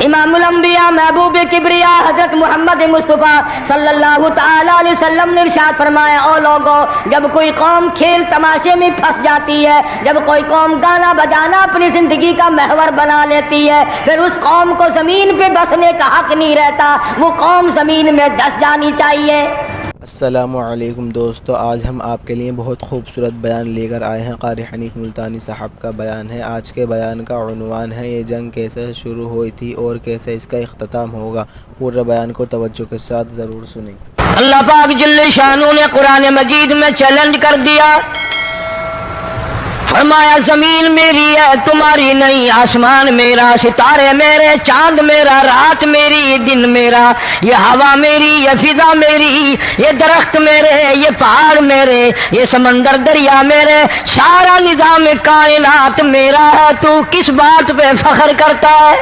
امام الانبیاء محبوب کبریا حضرت محمد مصطفیٰ صلی اللہ تعالی علیہ وسلم نے ارشاد فرمایا، او لوگو، جب کوئی قوم کھیل تماشے میں پھنس جاتی ہے، جب کوئی قوم گانا بجانا اپنی زندگی کا محور بنا لیتی ہے، پھر اس قوم کو زمین پہ بسنے کا حق نہیں رہتا، وہ قوم زمین میں دس جانی چاہیے۔ السلام علیکم دوستو، آج ہم آپ کے لیے بہت خوبصورت بیان لے کر آئے ہیں۔ قاری حنیف ملتانی صاحب کا بیان ہے۔ آج کے بیان کا عنوان ہے یہ جنگ کیسے شروع ہوئی تھی اور کیسے اس کا اختتام ہوگا۔ پورے بیان کو توجہ کے ساتھ ضرور سنیں۔ اللہ پاک جل شانہ نے قرآن مجید میں چیلنج کر دیا، فرمایا زمین میری ہے تمہاری نہیں، آسمان میرا، ستارے میرے، چاند میرا، رات میری، دن میرا، یہ ہوا میری، یہ فضا میری، یہ درخت میرے، یہ پہاڑ میرے، یہ سمندر دریا میرے، سارا نظام کائنات میرا ہے، تو کس بات پہ فخر کرتا ہے؟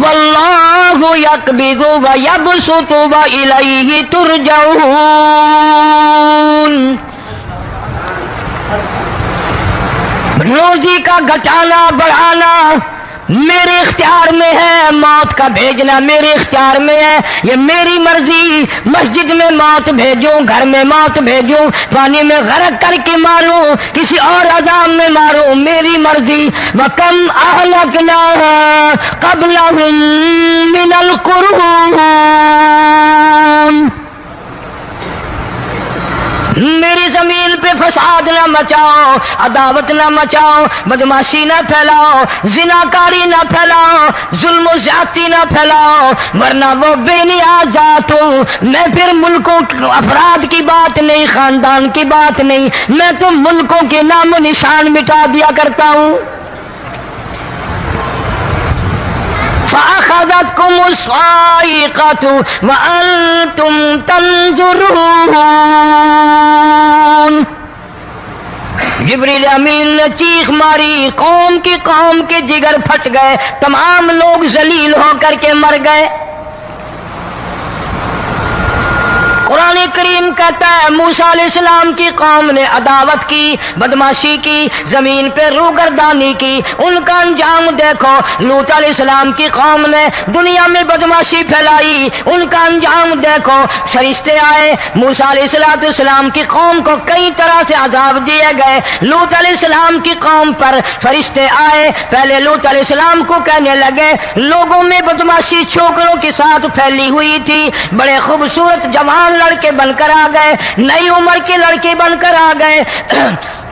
واللہ یقبض ویبسط والیہ ترجعون۔ روزی کا گھٹانا بڑھانا میرے اختیار میں ہے، موت کا بھیجنا میرے اختیار میں ہے، یہ میری مرضی۔ مسجد میں موت بھیجوں، گھر میں موت بھیجوں، پانی میں غرق کر کے ماروں، کسی اور عذاب میں ماروں، میری مرضی۔ وَكَمْ أَهْلَكْنَا قَبْلَهُم مِّنَ الْقُرُونِ، میری زمین پہ فساد نہ مچاؤ، عداوت نہ مچاؤ، بدماشی نہ پھیلاؤ، زناکاری نہ پھیلاؤ، ظلم و زیادتی نہ پھیلاؤ، ورنہ وہ بے نیاز ذات ہوں۔ میں پھر ملکوں افراد کی بات نہیں، خاندان کی بات نہیں، میں تو ملکوں کے نام و نشان مٹا دیا کرتا ہوں۔ فَأَخَذَتْكُمُ الصَّاعِقَةُ وَأَنْتُمْ تَنْظُرُونَ۔ جبریل امین نے چیخ ماری، قوم کے جگر پھٹ گئے، تمام لوگ ذلیل ہو کر کے مر گئے۔ قرآن کریم کہتا ہے موسیٰ علیہ السلام کی قوم نے عداوت کی، بدماشی کی، زمین پہ روگردانی کی، ان کا انجام دیکھو۔ لوط علیہ السلام کی قوم نے دنیا میں بدماشی پھیلائی، ان کا انجام دیکھو۔ فرشتے آئے، موسیٰ علیہ السلام کی قوم کو کئی طرح سے عذاب دیے گئے۔ لوط علیہ السلام کی قوم پر فرشتے آئے، پہلے لوط علیہ السلام کو کہنے لگے، لوگوں میں بدماشی چھوکروں کے ساتھ پھیلی ہوئی تھی، بڑے خوبصورت جوان لڑکے بن کر آ گئے، نئی عمر کے لڑکے بن کر آ گئے۔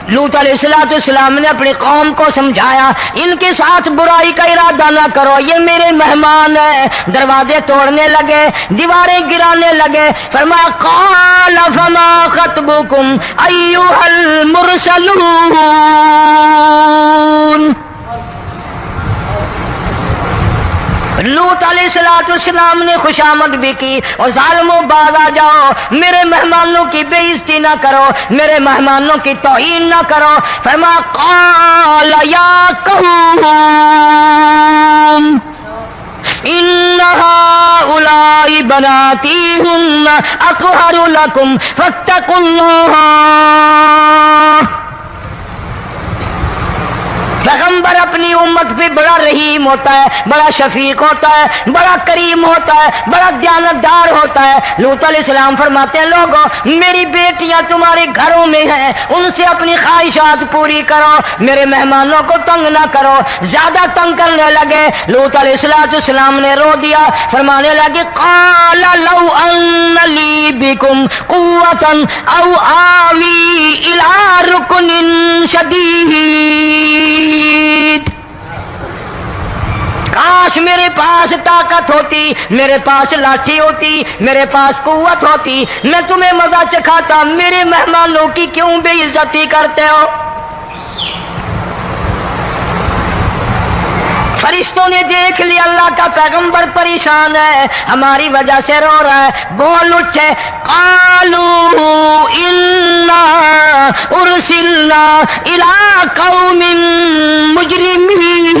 لوط علیہ السلام نے اپنی قوم کو سمجھایا، ان کے ساتھ برائی کا ارادہ نہ کرو، یہ میرے مہمان ہیں۔ دروازے توڑنے لگے، دیواریں گرانے لگے، فرمایا قال فما خطبکم ایھا المرسلون۔ لوط علیہ السلام نے خوشامد بھی کی، اور ظالموں باز آ جاؤ، میرے مہمانوں کی بے عزتی نہ کرو، میرے مہمانوں کی توہین نہ کرو۔ فرمایا قال یا قوم ان هؤلاء بناتی ہن اطہر لکم فاتقوا اللہ۔ پیغمبر اپنی امت پہ بڑا رحیم ہوتا ہے، بڑا شفیق ہوتا ہے، بڑا کریم ہوتا ہے، بڑا دیانتدار ہوتا ہے۔ لوط علیہ السلام فرماتے ہیں لوگوں، میری بیٹیاں تمہارے گھروں میں ہیں، ان سے اپنی خواہشات پوری کرو، میرے مہمانوں کو تنگ نہ کرو۔ زیادہ تنگ کرنے لگے، لوط علیہ السلام نے رو دیا، فرمانے لگے قال لو ان لی بکم قوۃ او آوی الی رکن شدید۔ کاش میرے پاس طاقت ہوتی، میرے پاس لاٹھی ہوتی، میرے پاس قوت ہوتی، میں تمہیں مزہ چکھاتا، میرے مہمانوں کی کیوں بے عزتی کرتے ہو؟ فرشتوں نے دیکھ لیا اللہ کا پیغمبر پریشان ہے، ہماری وجہ سے رو رہا ہے، بول اٹھے قالوا انا ارسلنا الی قوم مجرمین۔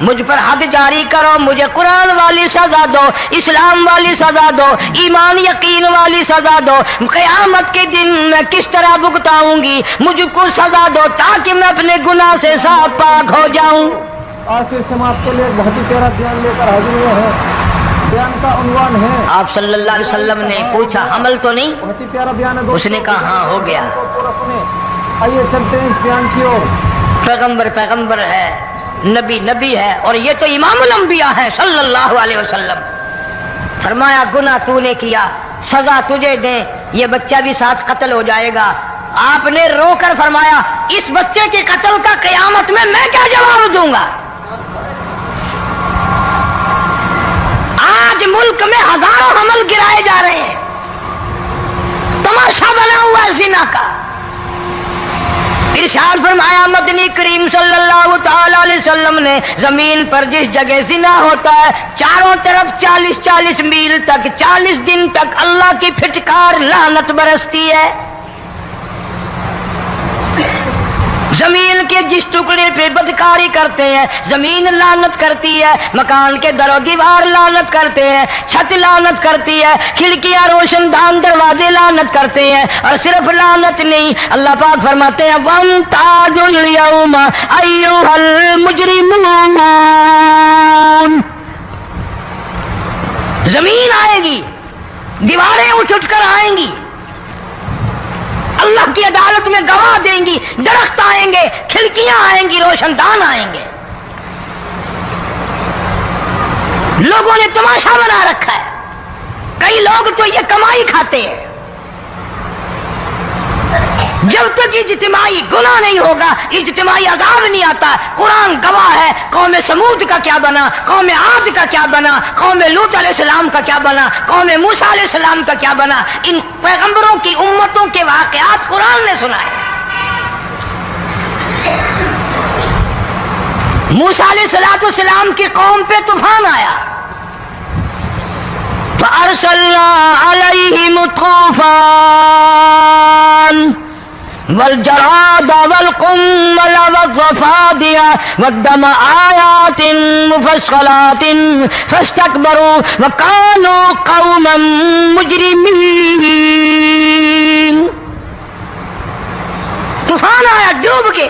مجھ پر حد جاری کرو، مجھے قرآن والی سزا دو، اسلام والی سزا دو، ایمان یقین والی سزا دو، قیامت کے دن میں کس طرح بھگتاؤں گی، مجھ کو سزا دو تاکہ میں اپنے گناہ سے صاف پاک ہو جاؤں۔ آخر سے ہم آپ کے لیے ایک بہت ہی پیارا بیان لے کر حاضر ہوئے ہیں۔ بیان کا عنوان ہے، آپ صلی اللہ علیہ وسلم نے پوچھا حمل تو نہیں؟ بہت ہی پیارا بیان ہے اس نے کہا ہاں ہو گیا۔ پورا سنیں۔ آئیے چلتے ہیں اس بیان کی اور۔ پیغمبر ہے، نبی ہے، اور یہ تو امام الانبیاء ہے صلی اللہ علیہ وسلم۔ فرمایا گناہ تو نے کیا، سزا تجھے دیں، یہ بچہ بھی ساتھ قتل ہو جائے گا۔ آپ نے رو کر فرمایا اس بچے کے قتل کا قیامت میں کیا جواب دوں گا؟ آج ملک میں ہزاروں حمل گرائے جا رہے ہیں، تماشا بنا ہوا ہے زنا کا۔ ارشاد فرمایا مدنی کریم صلی اللہ تعالی علیہ وسلم نے زمین پر جس جگہ زنا ہوتا ہے چاروں طرف 40 میل تک 40 دن تک اللہ کی پھٹکار لعنت برستی ہے۔ زمین کے جس ٹکڑے پہ بدکاری کرتے ہیں زمین لعنت کرتی ہے، مکان کے در و دیوار لعنت کرتے ہیں، چھت لعنت کرتی ہے، کھڑکیاں روشن دان دروازے لعنت کرتے ہیں، اور صرف لعنت نہیں، اللہ پاک فرماتے ہیں وَامْتَازُوا الْيَوْمَ أَيُّهَا الْمُجْرِمُونَ۔ زمین آئے گی، دیواریں اٹھ کر آئیں گی، اللہ کی عدالت میں گواہ دیں گی، درخت آئیں گے، کھڑکیاں آئیں گی، روشن دان آئیں گے۔ لوگوں نے تماشا بنا رکھا ہے، کئی لوگ تو یہ کمائی کھاتے ہیں۔ جب تک اجتماعی گناہ نہیں ہوگا اجتماعی عذاب نہیں آتا۔ قرآن گواہ ہے، قوم سمود کا کیا بنا، قوم عاد کا کیا بنا، قوم لوط علیہ السلام کا کیا بنا، قوم موسیٰ علیہ السلام کا کیا بنا۔ ان پیغمبروں کی امتوں کے واقعات قرآن نے سنائے۔ موسیٰ علیہ السلام کی قوم پہ طوفان آیا، فَأَرْسَلْنَا عَلَيْهِمُ الطُّوفَانَ والجراد والقمل والضفادع والدم آيات مفصلات فاستكبروا وكانوا قوما مجرمين۔ طوفان آیا، ڈوب کے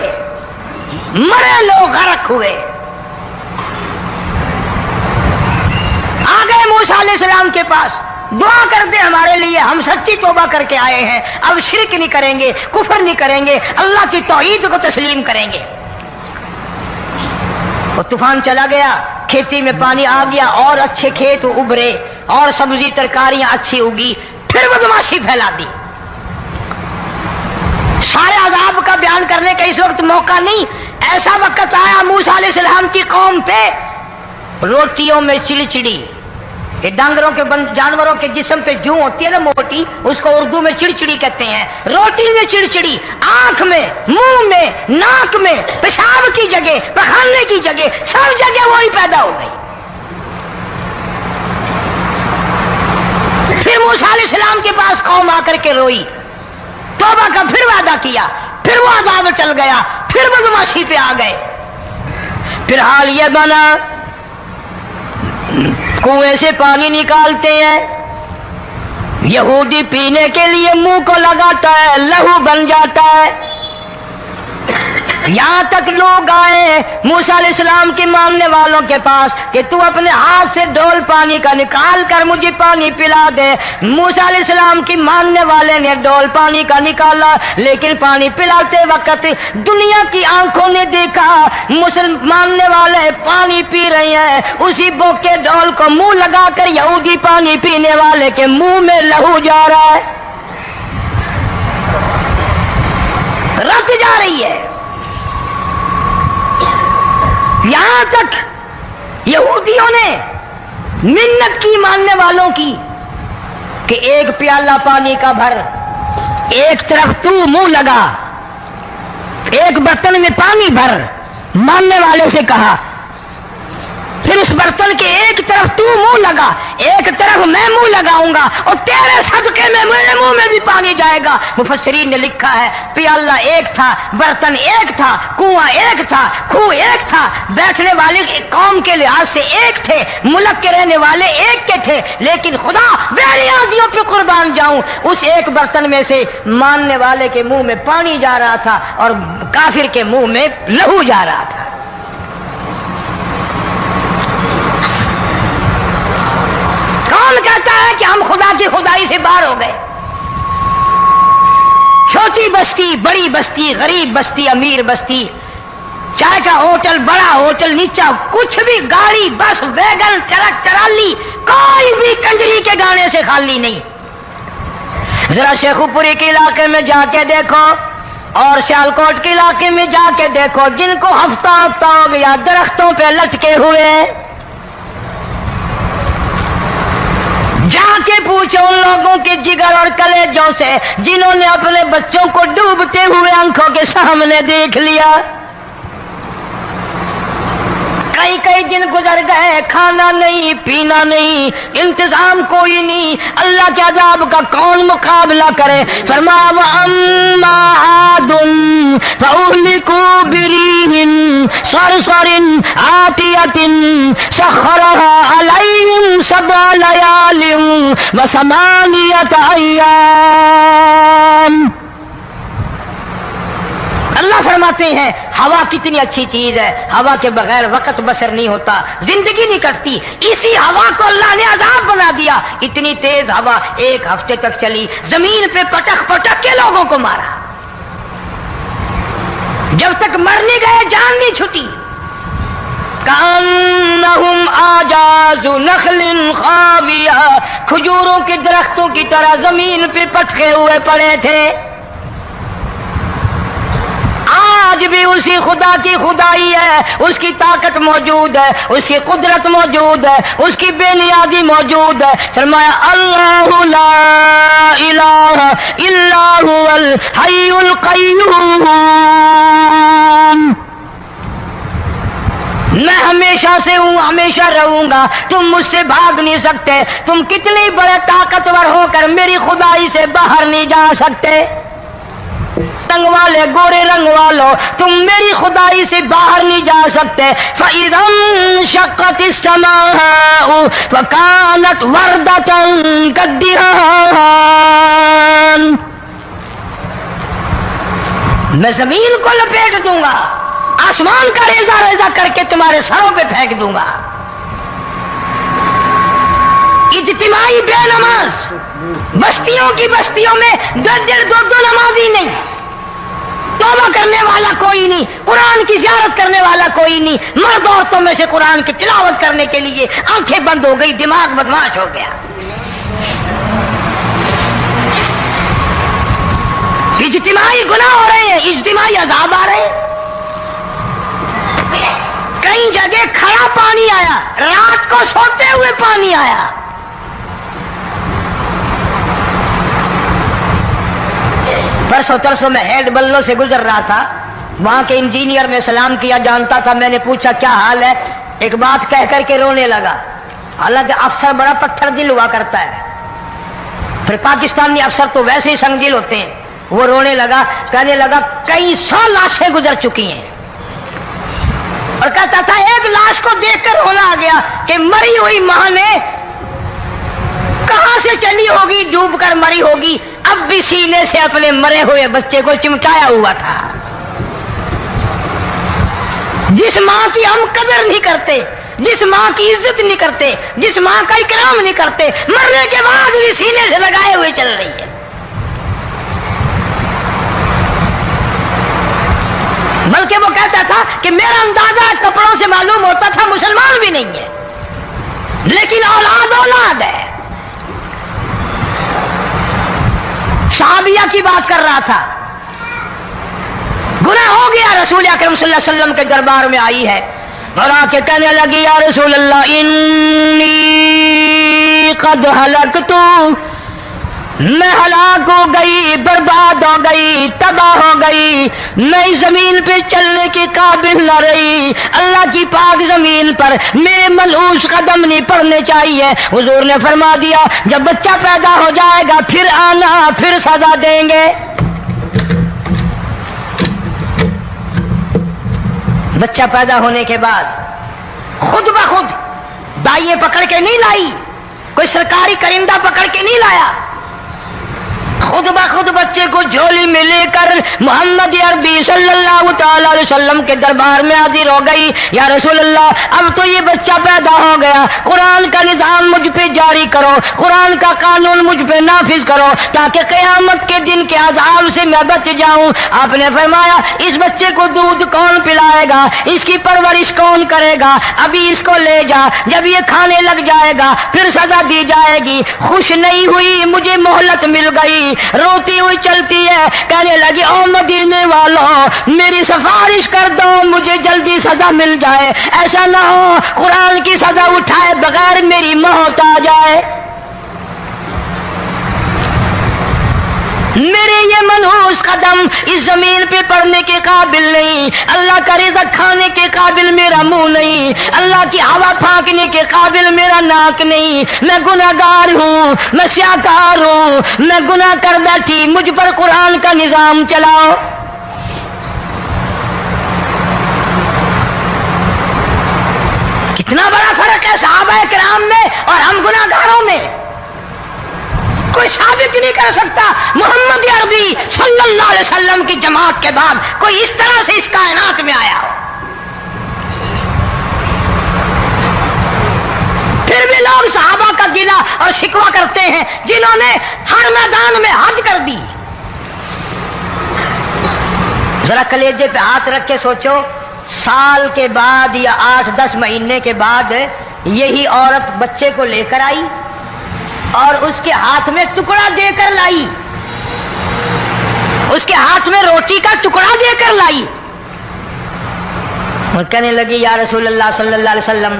مرے لوگ غرق ہوئے۔ آ گئے موسیٰ علیہ السلام کے پاس، دعا کر دے ہمارے لیے، ہم سچی توبہ کر کے آئے ہیں، اب شرک نہیں کریں گے، کفر نہیں کریں گے، اللہ کی توحید کو تسلیم کریں گے۔ وہ طوفان چلا گیا، کھیتی میں پانی آ گیا، اور اچھے کھیت ابھرے، اور سبزی ترکاریاں اچھی اگی، پھر بدماشی پھیلا دی۔ سارے عذاب کا بیان کرنے کا اس وقت موقع نہیں۔ ایسا وقت آیا موسیٰ علیہ السلام کی قوم پہ روٹیوں میں چڑچڑی، یہ ڈانگروں کے جانوروں کے جسم پہ جوں ہوتی ہے نا موٹی، اس کو اردو میں چڑچڑی کہتے ہیں۔ روٹی میں چڑچڑی، آنکھ میں، منہ میں، ناک میں، پیشاب کی جگہ، پخانے کی جگہ، سب جگہ وہی پیدا ہو گئی۔ پھر موسیٰ علیہ السلام کے پاس قوم آ کر کے روئی، توبہ کا پھر وعدہ کیا، پھر وہ عذاب ٹل گیا، پھر بدماشی پہ آ گئے۔ پھر حال یہ بنا کنویں سے پانی نکالتے ہیں، یہودی پینے کے لیے منہ کو لگاتا ہے، لہو بن جاتا ہے۔ یہاں تک لوگ آئے موسیٰ علیہ السلام کے ماننے والوں کے پاس کہ تو اپنے ہاتھ سے ڈول پانی کا نکال کر مجھے پانی پلا دے۔ موسیٰ علیہ السلام کی ماننے والے نے ڈول پانی کا نکالا، لیکن پانی پلاتے وقت دنیا کی آنکھوں نے دیکھا ماننے والے پانی پی رہے ہیں، اسی بوکے ڈول کو منہ لگا کر یہودی پانی پینے والے کے منہ میں لہو جا رہا ہے، رت جا رہی ہے۔ یہاں تک یہودیوں نے منت کی ماننے والوں کی کہ ایک پیالہ پانی کا بھر، ایک طرف تو منہ لگا، ایک برتن میں پانی بھر، ماننے والے سے کہا، پھر اس برتن کے ایک طرف تو منہ لگا, ایک طرف میں منہ لگاؤں گا اور تیرے صدقے میں میرے منہ میں بھی پانی جائے گا. مفسرین نے لکھا ہے پیالہ ایک تھا, برتن ایک تھا, کنواں ایک تھا, کھو ایک تھا, بیٹھنے والے قوم کے لحاظ سے ایک تھے, ملک کے رہنے والے ایک کے تھے, لیکن خدا بے نیازیوں پہ قربان جاؤں اس ایک برتن میں سے ماننے والے کے منہ میں پانی جا رہا تھا اور کافر کے منہ میں لہو جا رہا تھا. کون کہتا ہے کہ ہم خدا کی خدائی سے باہر ہو گئے؟ چھوٹی بستی, بڑی بستی, غریب بستی, امیر بستی, چائے کا ہوٹل, بڑا ہوٹل, نیچا کچھ بھی, گاڑی, بس, ویگن, ٹرک, ٹرالی, کوئی بھی کنجری کے گانے سے خالی نہیں. ذرا شیخو پوری کے علاقے میں جا کے دیکھو اور سیالکوٹ کے علاقے میں جا کے دیکھو, جن کو ہفتہ ہفتہ ہو گیا درختوں پہ لٹکے ہوئے, جا کے پوچھو ان لوگوں کے جگر اور کلیجوں سے جنہوں نے اپنے بچوں کو ڈوبتے ہوئے آنکھوں کے سامنے دیکھ لیا. کئی کئی دن گزر گئے, کھانا نہیں, پینا نہیں, انتظام کوئی نہیں, اللہ کے عذاب کا کون مقابلہ کرے؟ فرمایا وَأَمَّا عَادٌ فَأُهْلِكُوا بِرِيحٍ صَرْصَرٍ عَاتِيَةٍ سَخَّرَهَا عَلَيْهِمْ 7 لَيَالٍ و8 أَيَّامٍ. اللہ فرماتے ہیں ہوا کتنی اچھی چیز ہے, ہوا کے بغیر وقت بسر نہیں ہوتا, زندگی نہیں کٹتی. اسی ہوا کو اللہ نے عذاب بنا دیا. اتنی تیز ہوا 1 ہفتے تک چلی, زمین پہ پٹک پٹک کے لوگوں کو مارا, جب تک مر نہیں گئے جان نہیں چھٹی. کأنہم اعجاز نخل خاویہ, کھجوروں کے درختوں کی طرح زمین پہ پٹکے ہوئے پڑے تھے. آج بھی اسی خدا کی خدائی ہے, اس کی طاقت موجود ہے, اس کی قدرت موجود ہے, اس کی بے نیازی موجود ہے. فرمایا اللہ لا الہ الا هو الحی القیوم, میں ہمیشہ سے ہوں, ہمیشہ رہوں گا, تم مجھ سے بھاگ نہیں سکتے. تم کتنی بڑے طاقتور ہو کر میری خدائی سے باہر نہیں جا سکتے. رنگ والے, گورے رنگ والو, تم میری خدائی سے باہر نہیں جا سکتے. فَإِذَا انشَقَّتِ السَّمَاءُ فَكَانَتْ وَرْدَةً كَالدِّهَانِ, میں زمین کو لپیٹ دوں گا, آسمان کا ریزہ ریزہ کر کے تمہارے سروں پہ پھینک دوں گا. اجتماعی بے نماز, بستیوں کی بستیوں میں 2 نمازی نہیں, توبہ کرنے والا کوئی نہیں, قرآن کی زیارت کرنے والا کوئی نہیں. مرد عورتوں میں سے قرآن کی تلاوت کرنے کے لیے آنکھیں بند ہو گئی, دماغ بدماش ہو گیا. اجتماعی گناہ ہو رہے ہیں, اجتماعی عذاب آ رہے ہیں. کئی جگہ کھڑا پانی آیا, رات کو سوتے ہوئے پانی آیا. پرسوں ترسوں میں ہیڈ بلوں سے گزر رہا تھا, وہاں کے انجینئر نے سلام کیا, جانتا تھا. میں نے پوچھا کیا حال ہے, ایک بات کہہ کر کے رونے لگا. حالانکہ افسر بڑا پتھر دل ہوا کرتا ہے, پھر پاکستانی افسر تو ویسے ہی سنگ دل ہوتے ہیں. وہ رونے لگا, کہنے لگا کئی 100 لاشیں گزر چکی ہیں, اور کہتا تھا ایک لاش کو دیکھ کر رونا آ گیا کہ مری ہوئی ماں نے کہاں سے چلی ہوگی, ڈوب کر مری ہوگی, اب بھی سینے سے اپنے مرے ہوئے بچے کو چمٹایا ہوا تھا. جس ماں کی ہم قدر نہیں کرتے, جس ماں کی عزت نہیں کرتے, جس ماں کا اکرام نہیں کرتے, مرنے کے بعد بھی سینے سے لگائے ہوئے چل رہی ہے. بلکہ وہ کہتا تھا کہ میرا اندازہ کپڑوں سے معلوم ہوتا تھا مسلمان بھی نہیں ہے, لیکن اولاد اولاد ہے. صحابیہ کی بات کر رہا تھا, گناہ ہو گیا, رسول اکرم صلی اللہ علیہ وسلم کے دربار میں آئی ہے اور آ کے کہنے لگی یا رسول اللہ انی قد ہلکت, میں ہلاک ہو گئی, برباد ہو گئی, تباہ ہو گئی. میں اس زمین پہ چلنے کے قابل نہ رہی، اللہ کی پاک زمین پر میرے ملعوس قدم نہیں پڑنے چاہیے۔ حضور نے فرما دیا جب بچہ پیدا ہو جائے گا پھر آنا، پھر سزا دیں گے۔ بچہ پیدا ہونے کے بعد خود بخود دائیں پکڑ کے نہیں لائی، کوئی سرکاری کرندہ پکڑ کے نہیں لایا، خود بخود بچے کو جھولی میں لے کر محمد عربی صلی اللہ تعالی علیہ وسلم کے دربار میں حاضر ہو گئی۔ یا رسول اللہ اب تو یہ بچہ پیدا ہو گیا، قرآن کا نظام مجھ پہ جاری کرو، قرآن کا قانون مجھ پہ نافذ کرو تاکہ قیامت کے دن کے عذاب سے میں بچ جاؤں۔ آپ نے فرمایا اس بچے کو دودھ کون پلائے گا، اس کی پرورش کون کرے گا، ابھی اس کو لے جا، جب یہ کھانے لگ جائے گا پھر سزا دی جائے گی۔ خوش نہیں ہوئی، مجھے مہلت مل گئی، روتی ہوئی چلتی ہے، کہنے لگی او مدینے والوں میری سفارش کر دو، مجھے جلدی سزا مل جائے، ایسا نہ ہو قرآن کی سزا اٹھائے بغیر میری موت آ جائے۔ میرے یہ منحوس قدم اس زمین پہ پڑنے کے قابل نہیں، اللہ کا رزق کھانے کے قابل میرا منہ نہیں، اللہ کی ہوا پھانکنے کے قابل میرا ناک نہیں، میں گناہگار ہوں، میں سیاکار ہوں، میں گناہ کر بیٹھی، مجھ پر قرآن کا نظام چلاؤ۔ کتنا بڑا فرق ہے صحابہ کرام میں اور ہم گناہگاروں میں، کوئی ثابت نہیں کر سکتا محمد عربی صلی اللہ علیہ وسلم کی جماعت کے بعد کوئی اس طرح سے اس کائنات میں آیا ہو۔ پھر بھی لوگ صحابہ کا گلہ اور شکوہ کرتے ہیں جنہوں نے ہر میدان میں حج کر دی۔ ذرا کلیجے پہ ہاتھ رکھ کے سوچو، سال کے بعد یا 8-10 مہینے کے بعد یہی عورت بچے کو لے کر آئی اور اس کے ہاتھ میں ٹکڑا دے کر لائی، اس کے ہاتھ میں روٹی کا ٹکڑا دے کر لائی اور کہنے لگی یا رسول اللہ صلی اللہ علیہ وسلم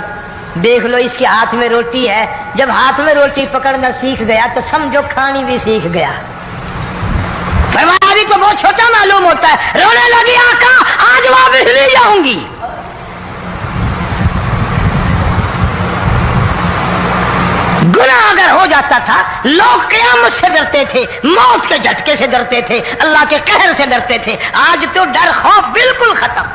دیکھ لو اس کے ہاتھ میں روٹی ہے، جب ہاتھ میں روٹی پکڑنا سیکھ گیا تو سمجھو کھانی بھی سیکھ گیا۔ فرمایا ابھی تو بہت چھوٹا معلوم ہوتا ہے، رونے لگی آقا آج واپس لے جاؤں گی۔ گناہ اگر ہو جاتا تھا لوگ قیامت سے ڈرتے تھے، موت کے جھٹکے سے ڈرتے تھے، اللہ کے قہر سے ڈرتے تھے، آج تو ڈر خوف بالکل ختم۔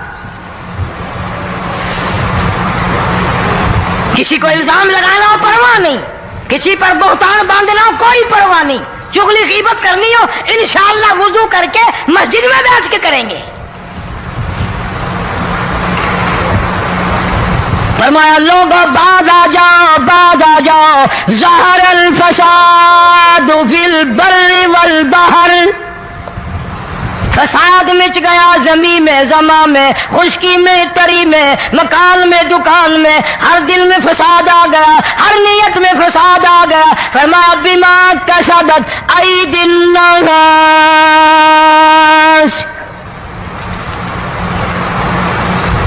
کسی کو الزام لگانا ہو پرواہ نہیں، کسی پر بہتان باندھنا ہو کوئی پرواہ نہیں، چغلی غیبت کرنی ہو انشاءاللہ وضو کر کے مسجد میں بیٹھ کے کریں گے۔ فرمایا لوگوں بعد آ جاؤ، بعد آ جاؤ، ظہر الفساد فی البر والبحر، فساد مچ گیا زمین میں، زماں میں، خشکی میں، تری میں، مکان میں، دکان میں، ہر دل میں فساد آ گیا، ہر نیت میں فساد آ گیا۔ فرمایا بما کسبت ایدی الناس،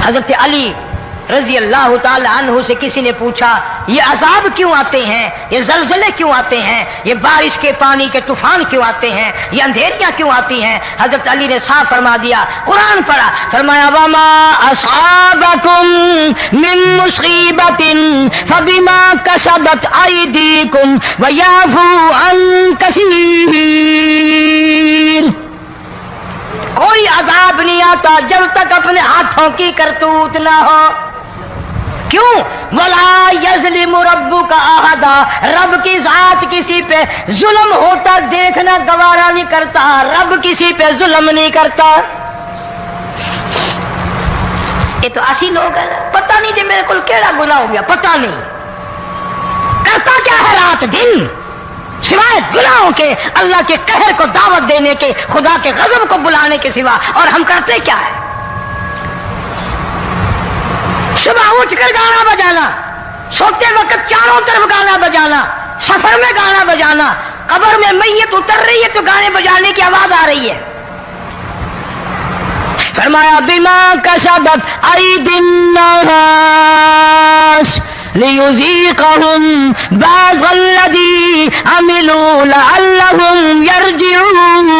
حضرت علی رضی اللہ تعالی عنہ سے کسی نے پوچھا یہ عذاب کیوں آتے ہیں، یہ زلزلے کیوں آتے ہیں، یہ بارش کے پانی کے طوفان کیوں آتے ہیں، یہ اندھیریاں کیوں آتی ہیں؟ حضرت علی نے صاف فرما دیا، قرآن پڑھا، فرمایا وما اصابکم من مصیبت فبما کسبت ایدیکم ویعفو عن کثیر۔ کوئی عذاب نہیں آتا جب تک اپنے ہاتھوں کی کرتوت نہ ہو۔ کیوں؟ وَلَا يَظْلِمُ رَبُّكَ أَحَدًا، رب کی ذات کسی پہ ظلم ہوتا دیکھنا گوارا نہیں کرتا، رب کسی پہ ظلم نہیں کرتا۔ یہ تو ایسی لوگ ہیں پتہ نہیں جی میرے کو کیڑا گناہ ہو گیا، پتہ نہیں کرتا کیا ہے رات دن سوائے گناہوں کے، اللہ کے قہر کو دعوت دینے کے، خدا کے غضب کو بلانے کے سوا، اور ہم کرتے کیا ہے؟ صبح اٹھ کر گانا بجانا، سوتے وقت چاروں طرف گانا بجانا، سفر میں گانا بجانا، قبر میں میت اتر رہی ہے تو گانے بجانے کی آواز آ رہی ہے۔ فرمایا بما کسبت ایدی الناس لیذیقہم بعض الذی عملوا لعلہم یرجعون۔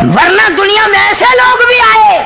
ورنہ دنیا میں ایسے لوگ بھی آئے،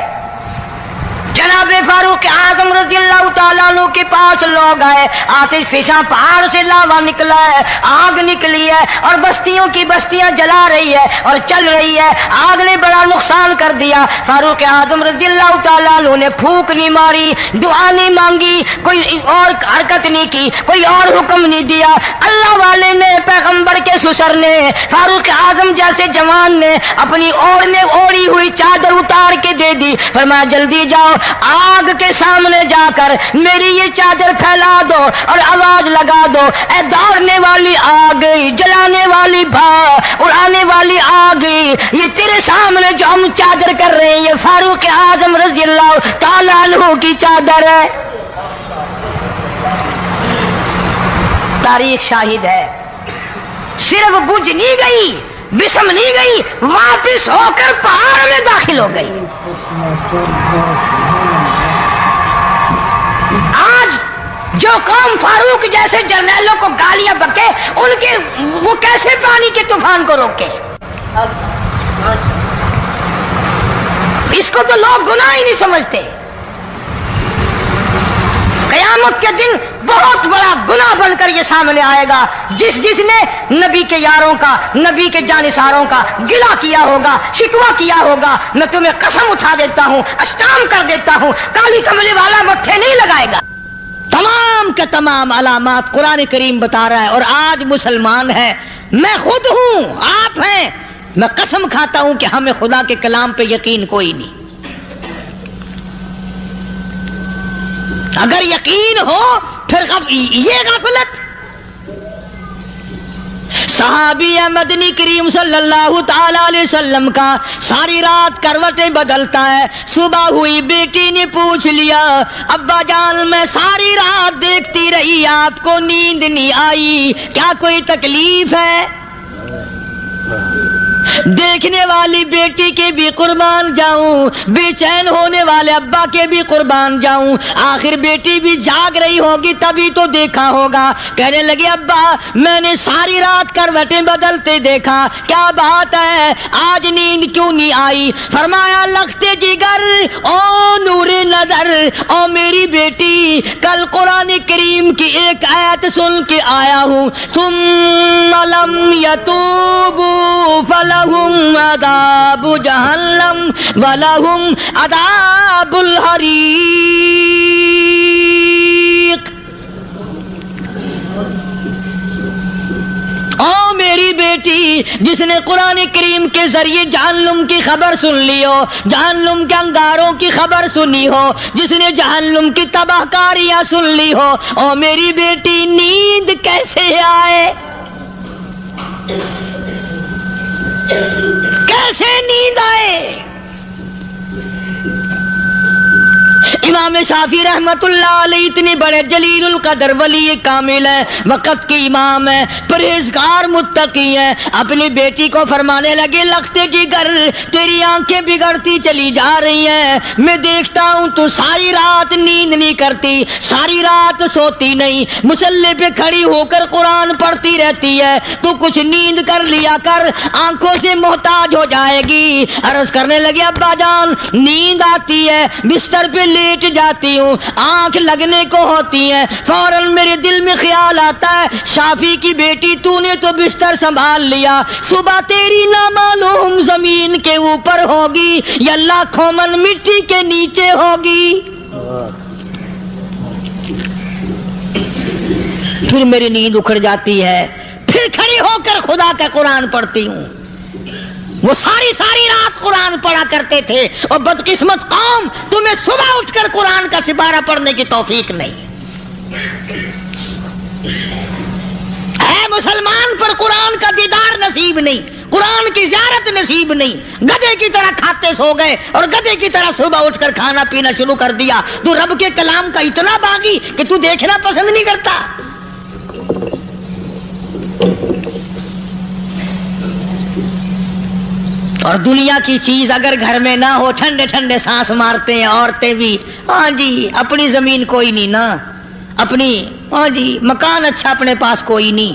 جناب فاروق اعظم رضی اللہ تعالیٰ عنہ کے پاس لوگ آئے، آتش فشاں پہاڑ سے لاوا نکلا ہے، آگ نکلی ہے اور بستیوں کی بستیاں جلا رہی ہے اور چل رہی ہے، آگ نے بڑا نقصان کر دیا۔ فاروق اعظم رضی اللہ تعالیٰ عنہ نے پھونک نہیں ماری، دعا نہیں مانگی، کوئی اور حرکت نہیں کی، کوئی اور حکم نہیں دیا۔ اللہ والے نے، پیغمبر کے سسر نے، فاروق اعظم جیسے جوان نے اپنی اوڑھی ہوئی چادر اتار کے دے دی، فرمایا جلدی جاؤ، آگ کے سامنے جا کر میری یہ چادر پھیلا دو اور آواز لگا دو، اے دوڑنے والی آگ، جلانے والی اڑانے والی آگ، یہ تیرے سامنے جو ہم چادر کر رہے ہیں یہ فاروق اعظم رضی اللہ تعالیٰ عنہ کی چادر ہے۔ تاریخ شاہد ہے، صرف بجھ نہیں گئی، بسم نہیں گئی، واپس ہو کر پہاڑ میں داخل ہو گئی۔ آج جو قوم فاروق جیسے جرنیلوں کو گالیاں بکے، ان کے وہ کیسے پانی کے طوفان کو روکے؟ اس کو تو لوگ گناہ ہی نہیں سمجھتے۔ قیامت کے دن بہت بڑا گناہ بن کر یہ سامنے آئے گا، جس نے نبی کے یاروں کا، نبی کے جانثاروں کا گلہ کیا ہوگا، شکوہ کیا ہوگا، میں تمہیں قسم اٹھا دیتا ہوں، اشتام کر دیتا ہوں، کالی کملی والا متھے نہیں لگائے گا۔ تمام کے تمام علامات قرآن کریم بتا رہا ہے، اور آج مسلمان ہے، میں خود ہوں، آپ ہیں، میں قسم کھاتا ہوں کہ ہمیں خدا کے کلام پہ یقین کوئی نہیں۔ اگر یقین ہو پھر یہ غفلت۔ صحابی مدنی کریم صلی اللہ تعالی علیہ وسلم کا ساری رات کروٹیں بدلتا ہے، صبح ہوئی بیٹی نے پوچھ لیا، ابا جان میں ساری رات دیکھتی رہی، آپ کو نیند نہیں آئی، کیا کوئی تکلیف ہے؟ دیکھنے والی بیٹی کے بھی قربان جاؤں، بے چین ہونے والے ابا کے بھی قربان جاؤں، آخر بیٹی بھی جاگ رہی ہوگی تبھی تو دیکھا ہوگا۔ کہنے لگے ابا میں نے ساری رات کروٹیں بدلتے دیکھا، کیا بات ہے، آج نیند کیوں نہیں آئی؟ فرمایا لختے جگر او نور نظر، او میری بیٹی کل قرآن کریم کی ایک آیت سن کے آیا ہوں، ثم لم یتوبوا فلہم عذاب جہنم ولہم عذاب الحریق۔ او میری بیٹی جس نے قرآن کریم کے ذریعے جہنم کی خبر سن لی ہو، جہنم کے انگاروں کی خبر سنی ہو، جس نے جہنم کی تباہ کاریاں سن لی ہو، او میری بیٹی نیند کیسے آئے؟ کیسے نیند آئے؟ امام شافعی رحمت اللہ علیہ اتنے بڑے جلیل القدر ولی کامل ہیں، وقت کے امام ہیں، پرہیزگار متقی ہیں، اپنی بیٹی کو فرمانے لگے لختے جگر تیری آنکھیں بگڑتی چلی جا رہی ہیں، میں دیکھتا ہوں تو ساری رات نیند نہیں کرتی، ساری رات سوتی نہیں، مصلی پہ کھڑی ہو کر قرآن پڑھتی رہتی ہے، تو کچھ نیند کر لیا کر، آنکھوں سے محتاج ہو جائے گی۔ عرض کرنے لگے ابا جان نیند آتی ہے، بستر پہ لیٹ جاتی ہوں، آنکھ لگنے کو ہوتی ہے، فوراً میرے دل میں خیال آتا ہے شافی کی بیٹی تو نے تو بستر سنبھال لیا، صبح تیری نامعلوم زمین کے اوپر ہوگی یا لاکھوں من مٹی کے نیچے ہوگی۔ پھر میری نیند اکھڑ جاتی ہے، پھر کھڑی ہو کر خدا کا قرآن پڑھتی ہوں۔ وہ ساری رات قرآن پڑھا کرتے تھے، اور بدقسمت قوم تمہیں صبح اٹھ کر قرآن کا سپارہ پڑھنے کی توفیق نہیں۔ اے مسلمان پر قرآن کا دیدار نصیب نہیں، قرآن کی زیارت نصیب نہیں، گدھے کی طرح کھاتے سو گئے اور گدھے کی طرح صبح اٹھ کر کھانا پینا شروع کر دیا۔ تو رب کے کلام کا اتنا باغی کہ تو دیکھنا پسند نہیں کرتا۔ اور دنیا کی چیز اگر گھر میں نہ ہو، ٹھنڈے ٹھنڈے سانس مارتے ہیں عورتیں بھی، ہاں جی اپنی زمین کوئی نہیں نا، اپنی ہاں جی مکان اچھا اپنے پاس کوئی نہیں،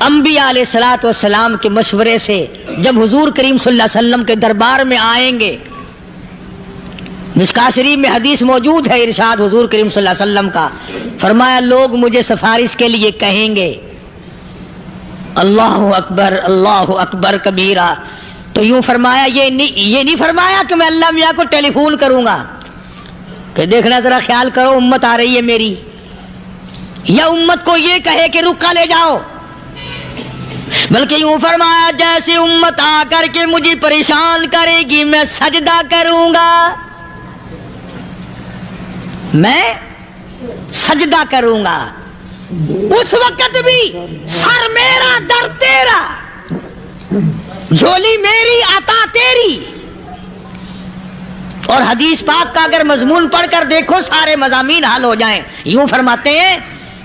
انبیاء علیہ الصلوۃ والسلام کے مشورے سے جب حضور کریم صلی اللہ علیہ وسلم کے دربار میں آئیں گے، مشکاۃ شریف میں حدیث موجود ہے، ارشاد حضور کریم صلی اللہ علیہ وسلم کا، فرمایا لوگ مجھے سفارش کے لیے کہیں گے اللہ اکبر کبیرہ، تو یوں فرمایا یہ نہیں فرمایا کہ میں اللہ میاں کو ٹیلی فون کروں گا کہ دیکھنا ذرا خیال کرو امت آ رہی ہے میری، یا امت کو یہ کہے کہ رکا لے جاؤ، بلکہ یوں فرمایا جیسے امت آ کر کے مجھے پریشان کرے گی میں سجدہ کروں گا، میں سجدہ کروں گا، اس وقت بھی سر میرا در تیرا، جھولی میری عطا تیری۔ اور حدیث پاک کا اگر مضمون پڑھ کر دیکھو سارے مضامین حل ہو جائیں۔ یوں فرماتے ہیں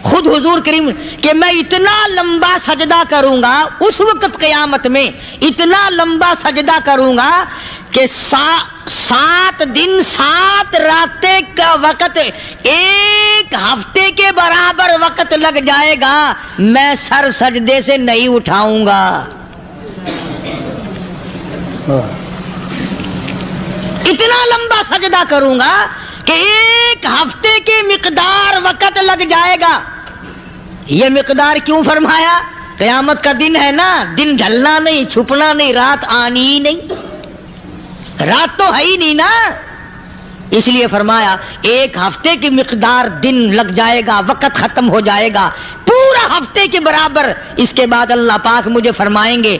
خود حضور کریم کہ میں اتنا لمبا سجدہ کروں گا اس وقت قیامت میں، اتنا لمبا سجدہ کروں گا کہ 7 دن 7 راتیں کا وقت 1 ہفتے کے برابر وقت لگ جائے گا، میں سر سجدے سے نہیں اٹھاؤں گا۔ اتنا لمبا سجدہ کروں گا کہ 1 ہفتے کے مقدار وقت لگ جائے گا۔ یہ مقدار کیوں فرمایا؟ قیامت کا دن ہے نا، دن ڈھلنا نہیں، چھپنا نہیں، رات آنی ہی نہیں، رات تو ہے ہی نہیں نا، اس لیے فرمایا 1 ہفتے کی مقدار دن لگ جائے گا، وقت ختم ہو جائے گا پورا ہفتے کے برابر۔ اس کے بعد اللہ پاک مجھے فرمائیں گے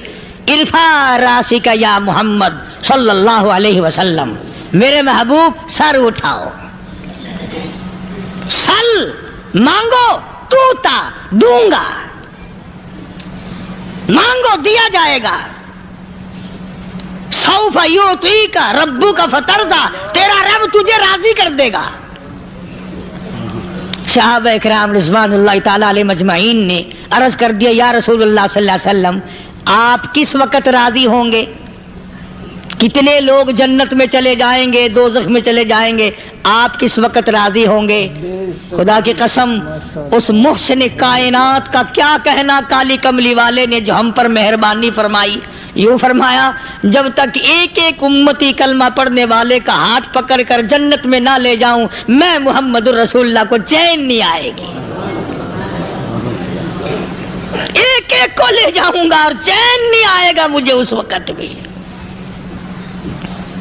ارفع راسک یا محمد صلی اللہ علیہ وسلم، میرے محبوب سر اٹھاؤ، سل مانگو توتا دوں گا، مانگو دیا جائے گا، سوف یعطیک ربک فترضی، تیرا رب تجھے راضی کر دے گا۔ صحابہ کرام رضوان اللہ تعالی علیہ مجمعین نے عرض کر دیا یا رسول اللہ صلی اللہ علیہ وسلم آپ کس وقت راضی ہوں گے؟ کتنے لوگ جنت میں چلے جائیں گے، دوزخ میں چلے جائیں گے، آپ کس وقت راضی ہوں گے؟ خدا کی قسم اس محسن کائنات کا کیا کہنا کالی کملی والے نے جو ہم پر مہربانی فرمائی۔ یوں فرمایا جب تک ایک امتی کلمہ پڑھنے والے کا ہاتھ پکڑ کر جنت میں نہ لے جاؤں میں محمد الرسول اللہ کو چین نہیں آئے گی، ایک کو لے جاؤں گا اور چین نہیں آئے گا مجھے اس وقت بھی۔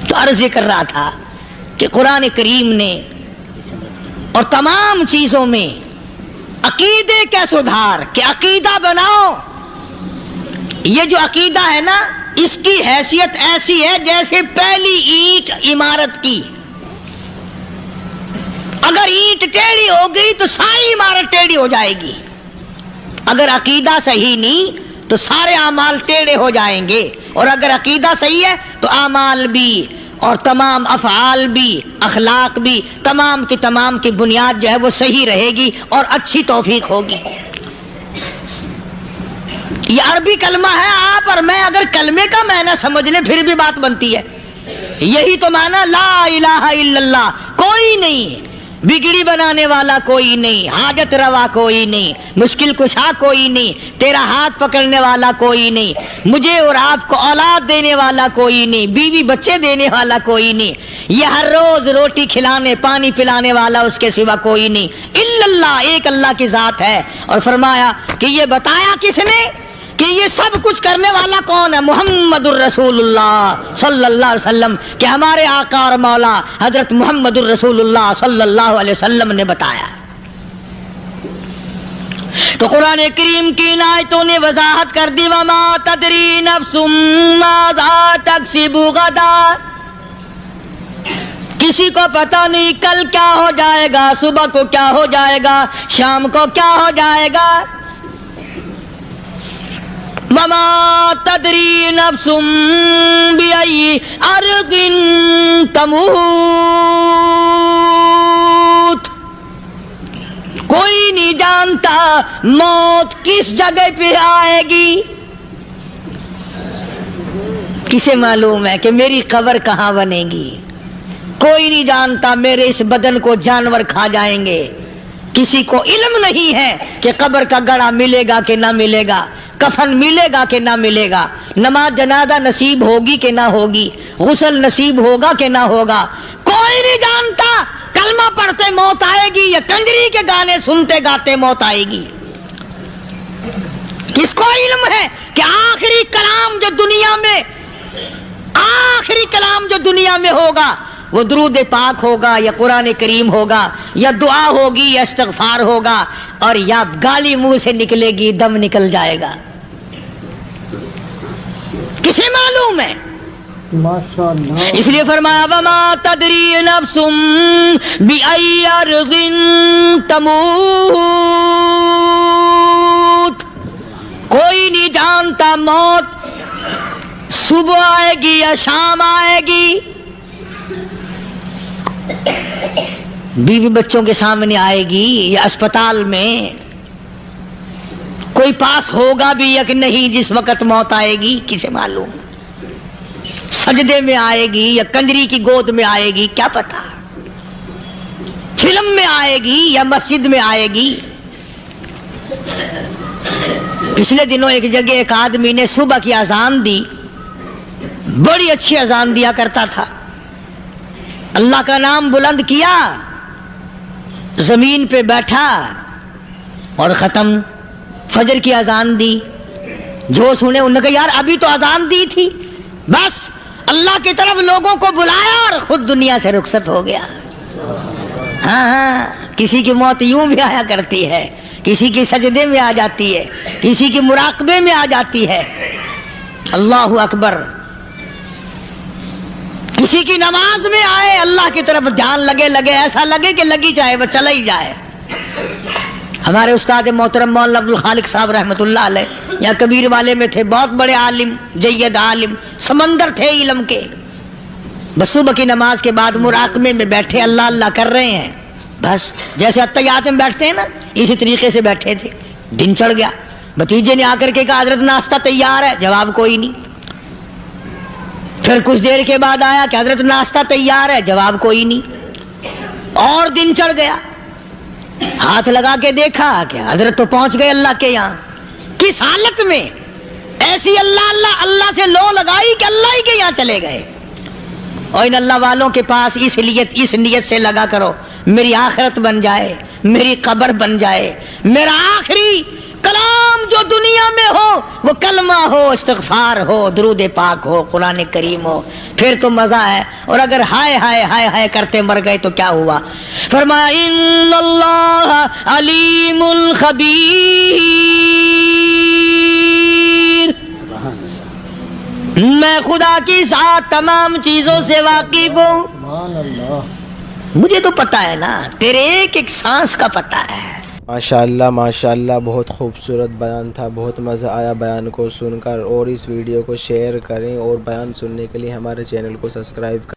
تو عرض کر رہا تھا کہ قرآن کریم نے اور تمام چیزوں میں عقیدے کا سدھار کہ عقیدہ بناؤ، یہ جو عقیدہ ہے نا اس کی حیثیت ایسی ہے جیسے پہلی اینٹ عمارت کی، اگر اینٹ ٹیڑھی ہو گئی تو ساری عمارت ٹیڑھی ہو جائے گی، اگر عقیدہ صحیح نہیں تو سارے اعمال ٹیڑھے ہو جائیں گے، اور اگر عقیدہ صحیح ہے تو اعمال بھی اور تمام افعال بھی اخلاق بھی تمام کی بنیاد جو ہے وہ صحیح رہے گی اور اچھی توفیق ہوگی۔ یہ عربی کلمہ ہے، آپ اور میں اگر کلمے کا معنی سمجھ لیں پھر بھی بات بنتی ہے، یہی تو معنی لا الہ الا اللہ، کوئی نہیں بگڑی بنانے والا، کوئی نہیں حاجت روا، کوئی نہیں مشکل کشا، کوئی نہیں تیرا ہاتھ پکڑنے والا، کوئی نہیں مجھے اور آپ کو اولاد دینے والا، کوئی نہیں بیوی بچے دینے والا، کوئی نہیں یہ ہر روز روٹی کھلانے پانی پلانے والا اس کے سوا کوئی نہیں، الا اللہ، ایک اللہ کی ذات ہے۔ اور فرمایا کہ یہ بتایا کس نے کہ یہ سب کچھ کرنے والا کون ہے؟ محمد الرسول اللہ صلی اللہ علیہ وسلم، کہ ہمارے آقا اور مولا حضرت محمد الرسول اللہ صلی اللہ علیہ وسلم نے بتایا۔ تو قرآن کریم کی ان آیتوں نے وضاحت کر دی وما تدری نفس ماذا تکسب غدا، کسی کو پتہ نہیں کل کیا ہو جائے گا، صبح کو کیا ہو جائے گا، شام کو کیا ہو جائے گا۔ وما تدری نفس بأي أرض تموت، کوئی نہیں جانتا موت کس جگہ پہ آئے گی۔ کسے معلوم ہے کہ میری قبر کہاں بنے گی؟ کوئی نہیں جانتا میرے اس بدن کو جانور کھا جائیں گے، کسی کو علم نہیں ہے کہ قبر کا گڑھا ملے گا کہ نہ ملے گا، کفن ملے گا کہ نہ ملے گا، نماز جنازہ نصیب ہوگی کہ نہ ہوگی، غسل نصیب ہوگا کہ نہ ہوگا، کوئی نہیں جانتا کلمہ پڑھتے موت آئے گی یا کنجری کے گانے سنتے گاتے موت آئے گی۔ کس کو علم ہے کہ آخری کلام جو دنیا میں ہوگا وہ درود پاک ہوگا یا قرآن کریم ہوگا یا دعا ہوگی یا استغفار ہوگا، اور یا گالی منہ سے نکلے گی، دم نکل جائے گا۔ کسے معلوم ہے؟ ماشاءاللہ۔ اس لیے فرمایا وما تدری نفس بأی ارض تموت، کوئی نہیں جانتا موت صبح آئے گی یا شام آئے گی، بیوی بچوں کے سامنے آئے گی یا اسپتال میں، کوئی پاس ہوگا بھی یا کہ نہیں جس وقت موت آئے گی کسے معلوم، سجدے میں آئے گی یا کنجری کی گود میں آئے گی کیا پتا، فلم میں آئے گی یا مسجد میں آئے گی۔ پچھلے دنوں ایک جگہ ایک آدمی نے صبح کی اذان دی، بڑی اچھی اذان دیا کرتا تھا، اللہ کا نام بلند کیا، زمین پہ بیٹھا اور ختم، فجر کی اذان دی، جو سنے انہوں نے کہا یار ابھی تو اذان دی تھی، بس اللہ کی طرف لوگوں کو بلایا اور خود دنیا سے رخصت ہو گیا۔ ہاں کسی کی موت یوں بھی آیا کرتی ہے، کسی کی سجدے میں آ جاتی ہے، کسی کی مراقبے میں آ جاتی ہے، اللہ اکبر، کسی کی نماز میں آئے، اللہ کی طرف دھیان لگے ایسا لگے کہ لگی جائے وہ چلا ہی جائے۔ ہمارے استاد محترم مولانا عبد الخالق صاحب رحمۃ اللہ علیہ یا کبیر والے میں تھے، بہت بڑے عالم، جید عالم، سمندر تھے علم کے، بس صبح کی نماز کے بعد مراقبے میں بیٹھے اللہ اللہ کر رہے ہیں، بس جیسے اتحیات میں بیٹھتے ہیں نا اسی طریقے سے بیٹھے تھے، دن چڑھ گیا، بھتیجے نے آ کر کے کہا حضرت ناشتہ تیار ہے، جواب کوئی نہیں، پھر کچھ دیر کے بعد آیا کہ حضرت ناشتہ تیار ہے، جواب کوئی نہیں، اور دن چڑھ گیا، ہاتھ لگا کے دیکھا کہ حضرت تو پہنچ گئے اللہ کے یہاں، کس حالت میں؟ ایسی اللہ اللہ اللہ سے لو لگائی کہ اللہ ہی کے یہاں چلے گئے۔ اور ان اللہ والوں کے پاس اس نیت سے لگا کرو میری آخرت بن جائے، میری قبر بن جائے، میرا آخری کلام جو دنیا میں ہو وہ کلمہ ہو، استغفار ہو، درود پاک ہو، قرآن کریم ہو، پھر تو مزہ ہے، اور اگر ہائے ہائے ہائے ہائے کرتے مر گئے تو کیا ہوا؟ فرمایا ان اللہ علیم خبیر، میں خدا کی ذات تمام چیزوں سے واقف ہوں، سبحان اللہ۔ مجھے تو پتا ہے نا، تیرے ایک ایک سانس کا پتا ہے۔ ماشاءاللہ بہت خوبصورت بیان تھا، بہت مزہ آیا بیان کو سن کر، اور اس ویڈیو کو شیئر کریں اور بیان سننے کے لیے ہمارے چینل کو سبسکرائب کریں۔